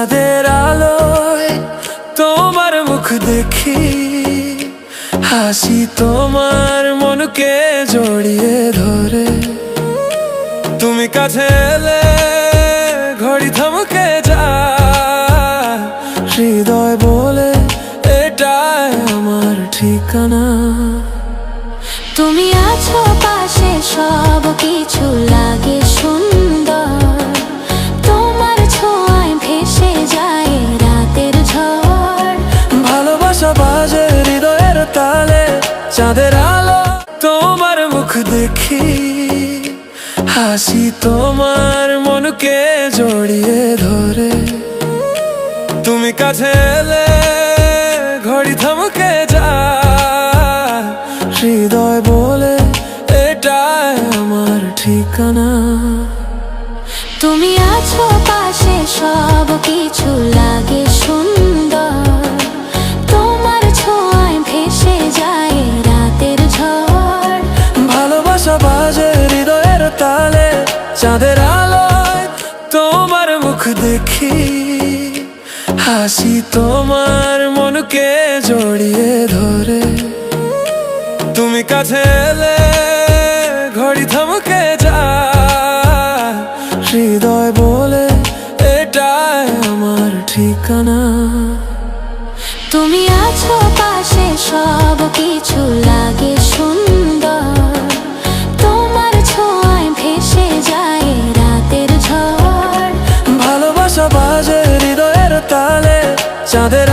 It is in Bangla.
চাঁদের আলোয় তোমার মুখ দেখি, হাসি তোমার মনকে জড়িয়ে ধরে। তুমি কাছে এলে ঘড়ি থমকে যায়, হৃদয় বলে এটাই আমার ঠিকানা। তুমি আছো পাশে, সব কিছু লাগে সুন্দর। তোমার ছোঁয়ায় ভেসে যায় রাতের ঝড়। ভালোবাসা বাজে হৃদয়ের তালে, চাঁদের আলো তোমার মুখ দেখি, হাসি তোমার মনকে জড়িয়ে ধরে। তুমি কাছে এলে ঘড়ি থমকে যায়, হৃদয় বলে এটাই আমার ঠিকানা। তুমি আছো পাশে, সব কিছু লাগে সুন্দর। তোমার ছোঁয়ায় ভেসে যায় রাতের ঝড়। ভালোবাসা বাজে হৃদয়ের তালে, চাঁদের আলোয় তোমার মুখ দেখি, হাসি তোমার মনকে জড়িয়ে ধরে। তুমি কাছে এলে ঘড়ি থমকে যায়, হৃদয় বলে এটাই আমার ঠিকানা। তুমি আছো পাশে, সব কিছু লাগে সুন্দর। তোমার ছোঁয়ায় ভেসে যায় রাতের ঝড়। ভালোবাসা বাজে হৃদয়ের তালে, চাঁদের